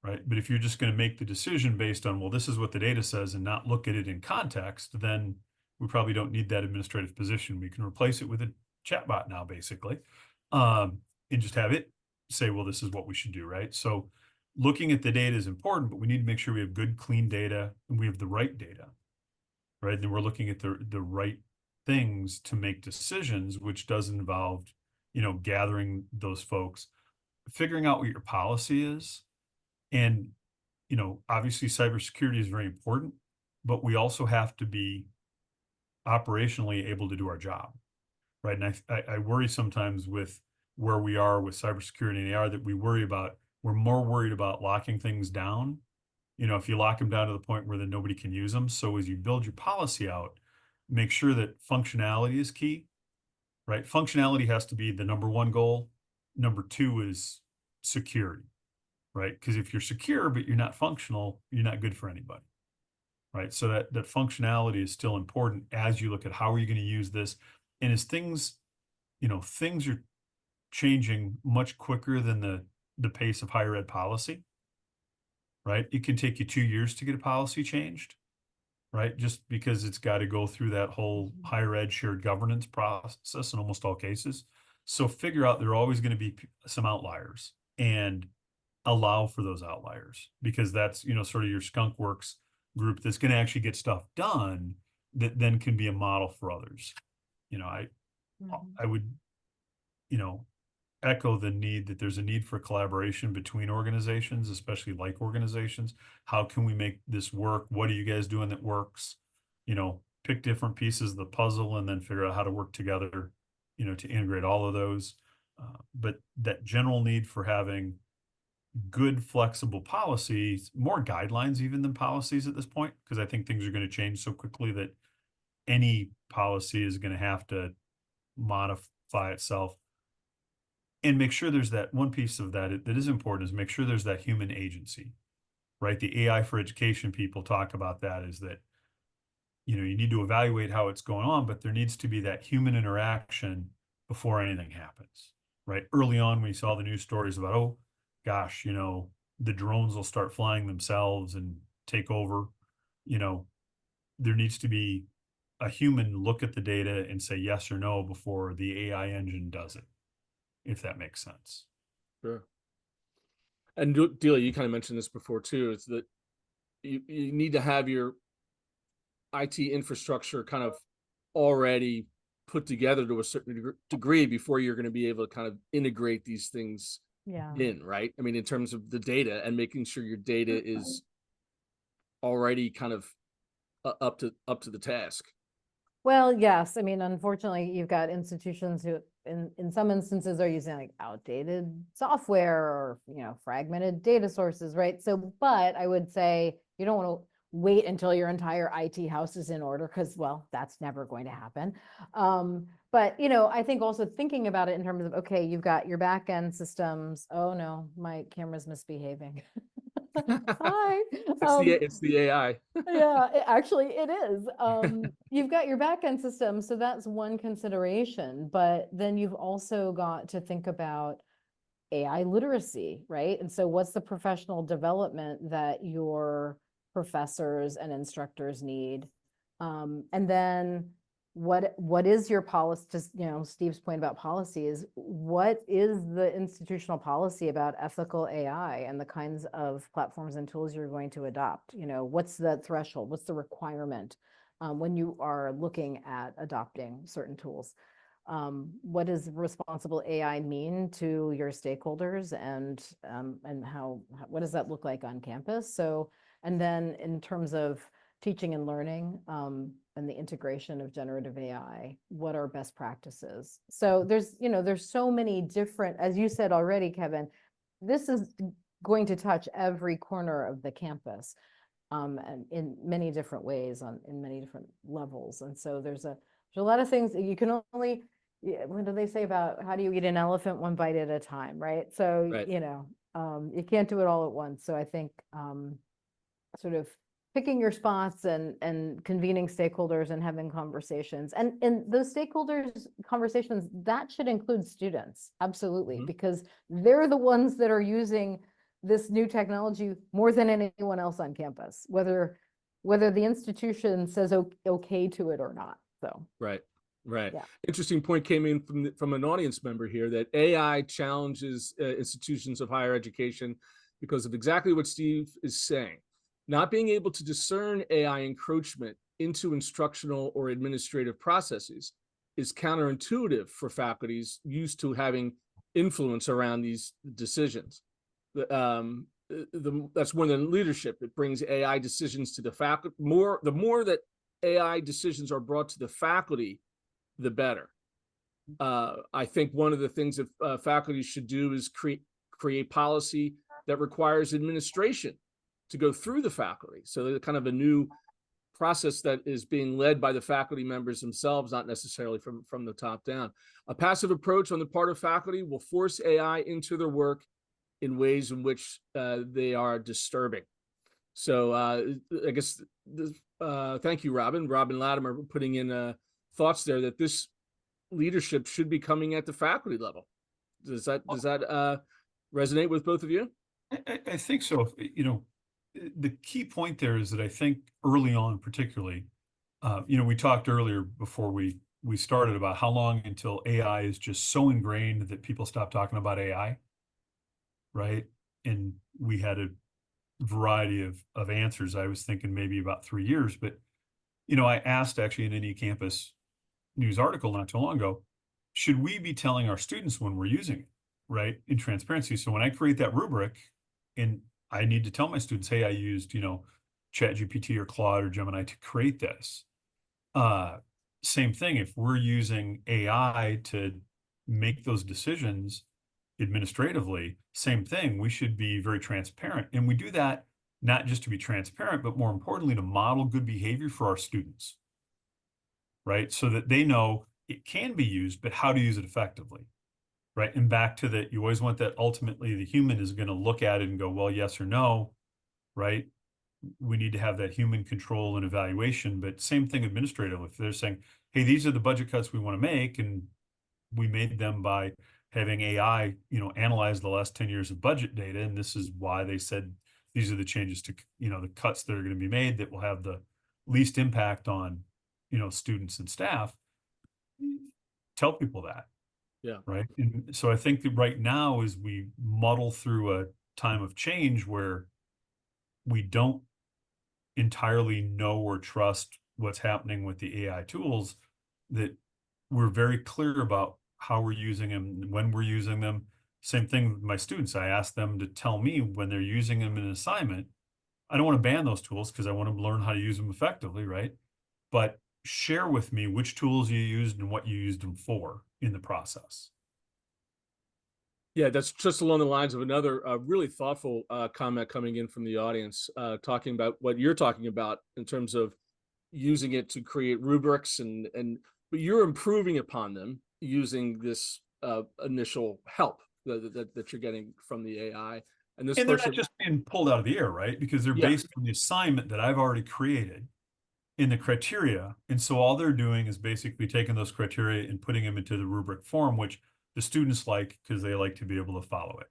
right? But if you're just going to make the decision based on, well, this is what the data says and not look at it in context, then we probably don't need that administrative position. We can replace it with a chatbot now, basically, and just have it say, well, this is what we should do, right? So looking at the data is important, but we need to make sure we have good, clean data and we have the right data, right? And we're looking at the right things to make decisions, which does involve, gathering those folks, figuring out what your policy is. And, obviously cybersecurity is very important, but we also have to be operationally able to do our job, right? And I worry sometimes with where we are with cybersecurity and AR that we're more worried about locking things down. If you lock them down to the point where then nobody can use them. So as you build your policy out, make sure that functionality is key, right? Functionality has to be the number one goal. Number two is security, right? Because if you're secure, but you're not functional, you're not good for anybody, right? So that functionality is still important as you look at how are you going to use this. And as things are changing much quicker than the pace of higher ed policy, right? It can take you 2 years to get a policy changed, right? Just because it's got to go through that whole higher ed shared governance process in almost all cases. So figure out there are always going to be some outliers and allow for those outliers, because that's, sort of your skunk works group that's going to actually get stuff done that then can be a model for others. I would, echo the need that there's a need for collaboration between organizations, especially like organizations. How can we make this work? What are you guys doing that works? Pick different pieces of the puzzle and then figure out how to work together, to integrate all of those. But that general need for having good, flexible policies, more guidelines even than policies at this point, because I think things are going to change so quickly that any policy is going to have to modify itself. And make sure there's that one piece of that is important, is make sure there's that human agency, right? The AI for education people talk about that, is that, you need to evaluate how it's going on, but there needs to be that human interaction before anything happens, right? Early on, we saw the news stories about, oh gosh, the drones will start flying themselves and take over. There needs to be a human look at the data and say yes or no before the AI engine does it, if that makes sense. Sure. And Delia, you kind of mentioned this before too, is that you need to have your IT infrastructure kind of already put together to a certain degree before you're going to be able to kind of integrate these things in, right? I mean, in terms of the data and making sure your data is already kind of up to the task. Well, yes. I mean, unfortunately, you've got institutions who, in some instances, are using like outdated software or, fragmented data sources, right? So, but I would say you don't want to wait until your entire IT house is in order because, well, that's never going to happen. But, I think also thinking about it in terms of, okay, you've got your back end systems. Oh no, my camera's misbehaving. Hi. It's the AI. Yeah, actually it is. You've got your backend system, so that's one consideration, but then you've also got to think about AI literacy, right? And so what's the professional development that your professors and instructors need? And then what is your policy, just, Steve's point about policy is, what is the institutional policy about ethical AI and the kinds of platforms and tools you're going to adopt? What's the threshold? What's the requirement when you are looking at adopting certain tools? What does responsible AI mean to your stakeholders, and what does that look like on campus? So, and then in terms of teaching and learning and the integration of generative AI, what are best practices? So there's so many different, as you said already, Kevin, this is going to touch every corner of the campus and in many different ways in many different levels. And so there's a lot of things that you can only, what do they say about how do you eat an elephant one bite at a time, right? So, Right. you can't do it all at once. So I think sort of picking your spots and convening stakeholders and having conversations, and those stakeholders conversations, that should include students, absolutely, because they're the ones that are using this new technology more than anyone else on campus, whether the institution says okay to it or not. So Right. Yeah. Interesting point came in from an audience member here, that AI challenges institutions of higher education because of exactly what Steve is saying. Not being able to discern AI encroachment into instructional or administrative processes is counterintuitive for faculties used to having influence around these decisions. That's more than leadership. It brings AI decisions to the faculty. The more that AI decisions are brought to the faculty, the better. I think one of the things that faculty should do is create policy that requires administration to go through the faculty. So there's kind of a new process that is being led by the faculty members themselves, not necessarily from the top down. A passive approach on the part of faculty will force AI into their work in ways in which they are disturbing. So I guess thank you, Robin Latimer, putting in thoughts there that this leadership should be coming at the faculty level. Does that resonate with both of you? I think so. The key point there is that I think early on, particularly, we talked earlier before we started about how long until AI is just so ingrained that people stop talking about AI, right? And we had a variety of answers. I was thinking maybe about 3 years, but I asked actually in an eCampus news article not too long ago, should we be telling our students when we're using it, right? In transparency. So when I create that rubric, and I need to tell my students, hey, I used, ChatGPT or Claude or Gemini to create this. Same thing, if we're using AI to make those decisions administratively, same thing, we should be very transparent. And we do that not just to be transparent, but more importantly, to model good behavior for our students, right? So that they know it can be used, but how to use it effectively, right? And back to that, you always want that ultimately the human is going to look at it and go, well, yes or no, right? We need to have that human control and evaluation, but same thing administratively. If they're saying, hey, these are the budget cuts we want to make, and we made them by having AI, analyze the last 10 years of budget data, and this is why they said these are the changes to, the cuts that are going to be made that will have the least impact on, students and staff. Tell people that. Yeah. Right. And so I think that right now, as we muddle through a time of change where we don't entirely know or trust what's happening with the AI tools, that we're very clear about how we're using them, when we're using them. Same thing with my students. I ask them to tell me when they're using them in an assignment, I don't want to ban those tools because I want to learn how to use them effectively, right? But share with me which tools you used and what you used them for in the process. Yeah, that's just along the lines of another really thoughtful comment coming in from the audience, talking about what you're talking about in terms of using it to create rubrics but you're improving upon them using this initial help that you're getting from the AI. And this And they're person, not just being pulled out of the air, right? Because they're yeah. based on the assignment that I've already created in the criteria. And so all they're doing is basically taking those criteria and putting them into the rubric form, which the students like because they like to be able to follow it.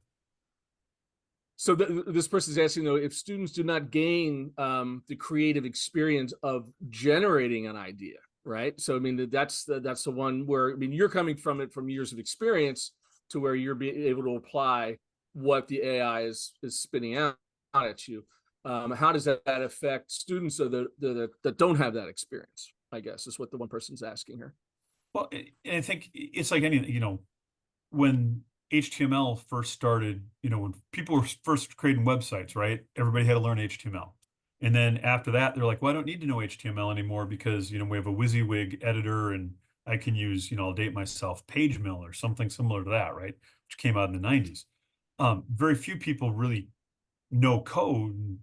So this person is asking, though, if students do not gain the creative experience of generating an idea, right? So I mean, that's the one where, I mean, you're coming from it from years of experience to where you're being able to apply what the AI is spitting out at you. How does that affect students that don't have that experience? I guess is what the one person's asking here. Well, I think it's like anything, when HTML first started, when people were first creating websites, right? Everybody had to learn HTML. And then after that, they're like, well, I don't need to know HTML anymore because, we have a WYSIWYG editor and I can use, I'll date myself, PageMill or something similar to that, right? Which came out in the 90s. Very few people really know code,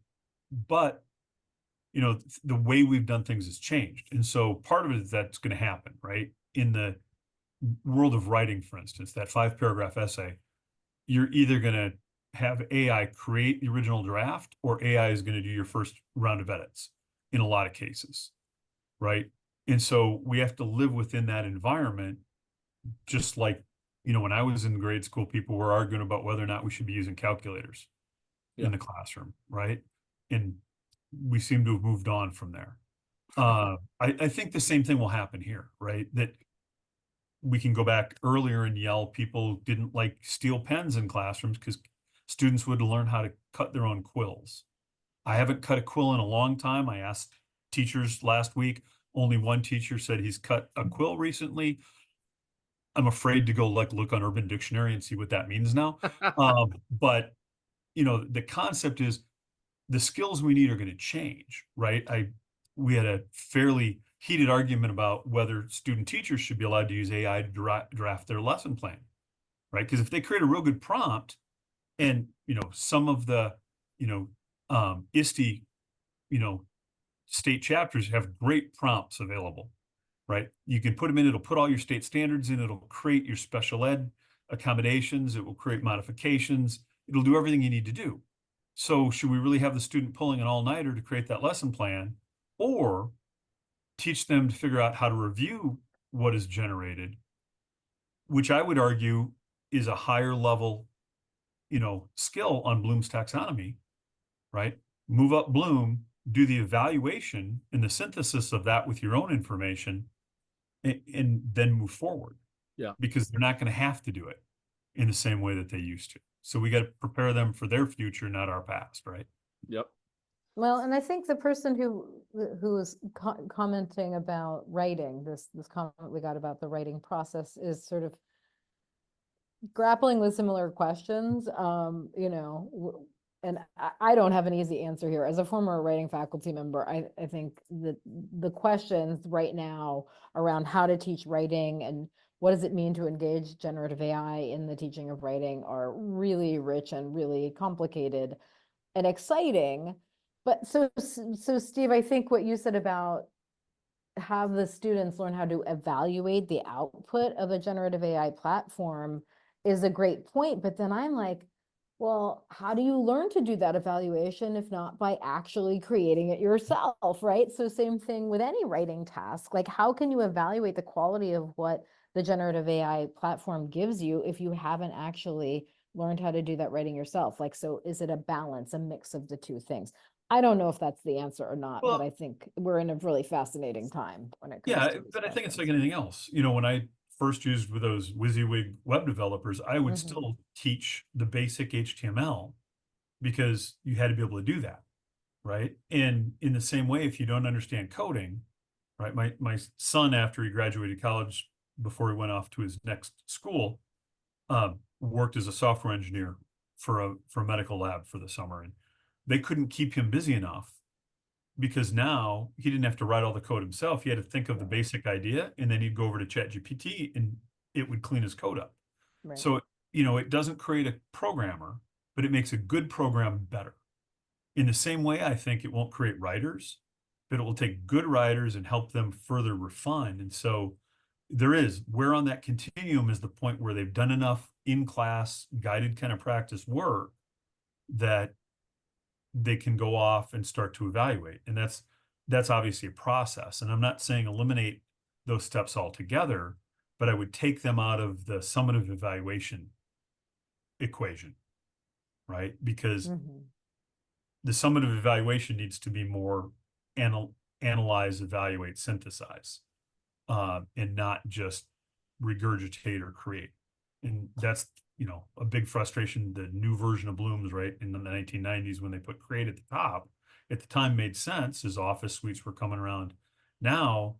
but, the way we've done things has changed. And so part of it is that's going to happen, right? In the world of writing, for instance, that 5-paragraph essay, you're either going to have AI create the original draft or AI is going to do your first round of edits in a lot of cases, right? And so we have to live within that environment, just like, when I was in grade school, people were arguing about whether or not we should be using calculators in the classroom, right? And we seem to have moved on from there. I think the same thing will happen here, right? That we can go back earlier and yell people didn't like steel pens in classrooms because students would learn how to cut their own quills. I haven't cut a quill in a long time. I asked teachers last week. Only one teacher said he's cut a quill recently. I'm afraid to go look on Urban Dictionary and see what that means now. But the concept is the skills we need are going to change, right? We had a fairly heated argument about whether student teachers should be allowed to use AI to draft their lesson plan, right? Because if they create a real good prompt and, some of the, ISTE, state chapters have great prompts available, right? You can put them in, it'll put all your state standards in, it'll create your special ed accommodations, it will create modifications, it'll do everything you need to do. So should we really have the student pulling an all-nighter to create that lesson plan, or teach them to figure out how to review what is generated, which I would argue is a higher level, skill on Bloom's taxonomy, right? Move up Bloom, do the evaluation and the synthesis of that with your own information, and then move forward. Yeah. Because they're not going to have to do it in the same way that they used to. So we got to prepare them for their future, not our past, right? Yep. Well, and I think the person who was commenting about writing, this comment we got about the writing process is sort of grappling with similar questions. And I don't have an easy answer here. As a former writing faculty member, I think that the questions right now around how to teach writing and what does it mean to engage generative AI in the teaching of writing are really rich and really complicated and exciting. But so Steve, I think what you said about have the students learn how to evaluate the output of a generative AI platform is a great point. But then I'm like, well, how do you learn to do that evaluation if not by actually creating it yourself, right? So same thing with any writing task. Like, how can you evaluate the quality of what the generative AI platform gives you if you haven't actually learned how to do that writing yourself? Like, so is it a balance, a mix of the two things? I don't know if that's the answer or not, but I think we're in a really fascinating time when it comes to these but I think it's questions. like anything else. When I first used with those WYSIWYG web developers, I would still teach the basic HTML because you had to be able to do that, right? And in the same way, if you don't understand coding, right? My son, after he graduated college, before he went off to his next school, worked as a software engineer for a medical lab for the summer. And they couldn't keep him busy enough because now he didn't have to write all the code himself. He had to think of the basic idea, and then he'd go over to ChatGPT and it would clean his code up. Right. So, you know, it doesn't create a programmer, but it makes a good program better. In the same way, I think it won't create writers, but it will take good writers and help them further refine. And so where on that continuum is the point where they've done enough in-class guided kind of practice work that they can go off and start to evaluate. And that's obviously a process. And I'm not saying eliminate those steps altogether, but I would take them out of the summative evaluation equation, right? Because the summative evaluation needs to be more analyze, evaluate, synthesize, and not just regurgitate or create. And that's, you know, a big frustration. The new version of Bloom's, right, in the 1990s, when they put create at the top, at the time made sense as office suites were coming around. Now,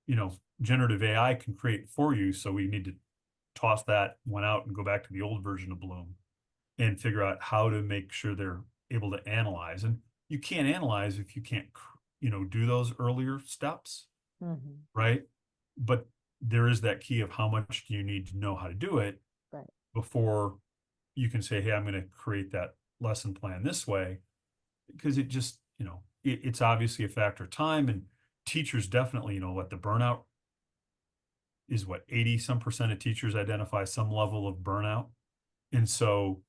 you know, generative AI can create for you. So we need to toss that one out and go back to the old version of Bloom and figure out how to make sure they're able to analyze. And you can't analyze if you can't, you know, do those earlier steps, right? But there is that key of how much do you need to know how to do it before you can say, hey, I'm going to create that lesson plan this way, because it just, you know, it's obviously a factor of time, and teachers definitely, you know, what the burnout is, what 80% of teachers identify some level of burnout. And so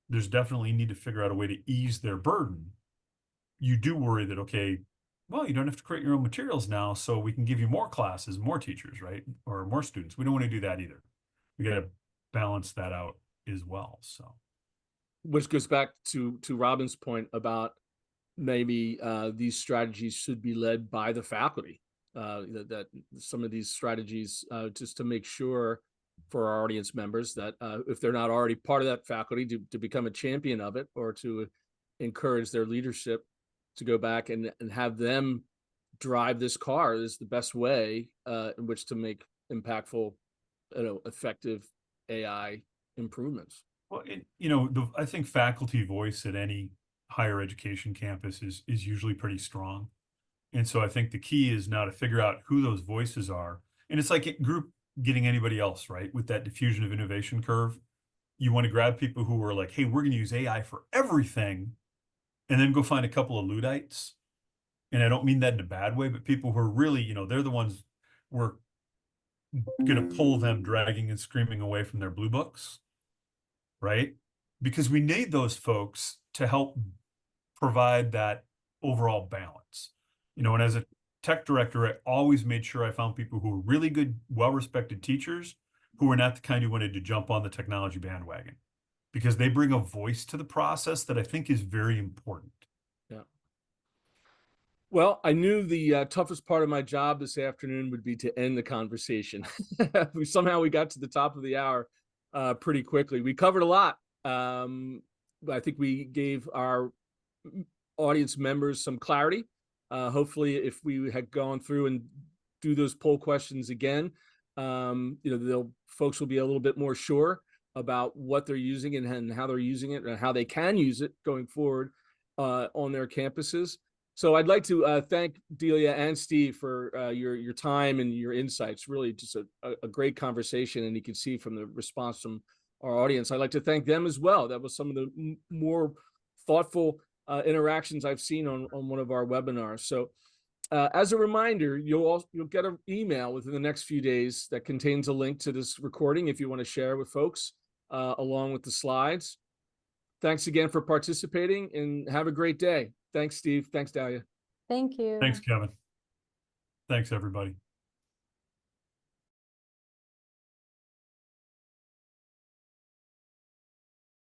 there's definitely need to figure out a way to ease their burden. You do worry that, okay, well, you don't have to create your own materials now, so we can give you more classes, more teachers, right? Or more students. We don't want to do that either. We got to balance that out as well. So, which goes back to Robin's point about maybe these strategies should be led by the faculty. That some of these strategies, just to make sure for our audience members that if they're not already part of that faculty, to become a champion of it, or to encourage their leadership to go back and have them drive this car is the best way in which to make impactful, you know, effective AI improvements. Well, you know, I think faculty voice at any higher education campus is usually pretty strong. And so I think the key is now to figure out who those voices are. And it's like group getting anybody else, right? With that diffusion of innovation curve, you want to grab people who are like, hey, we're going to use AI for everything, and then go find a couple of Luddites. And I don't mean that in a bad way, but people who are really, you know, they're the ones we're going to pull them dragging and screaming away from their blue books, right? Because we need those folks to help provide that overall balance. You know, and as a tech director, I always made sure I found people who were really good, well-respected teachers who were not the kind who wanted to jump on the technology bandwagon, because they bring a voice to the process that I think is very important. Yeah. Well, I knew the toughest part of my job this afternoon would be to end the conversation. Somehow we got to the top of the hour pretty quickly. We covered a lot. I think we gave our audience members some clarity. Hopefully, if we had gone through and do those poll questions again, you know, folks will be a little bit more sure about what they're using and how they're using it and how they can use it going forward on their campuses. So I'd like to thank Delia and Steve for your time and your insights. Really just a great conversation, and you can see from the response from our audience. I'd like to thank them as well. That was some of the more thoughtful interactions I've seen on one of our webinars. So as a reminder, you'll get an email within the next few days that contains a link to this recording if you want to share with folks along with the slides. Thanks again for participating, and have a great day. Thanks, Steve. Thanks, Dalia. Thank you. Thanks, Kevin. Thanks, everybody.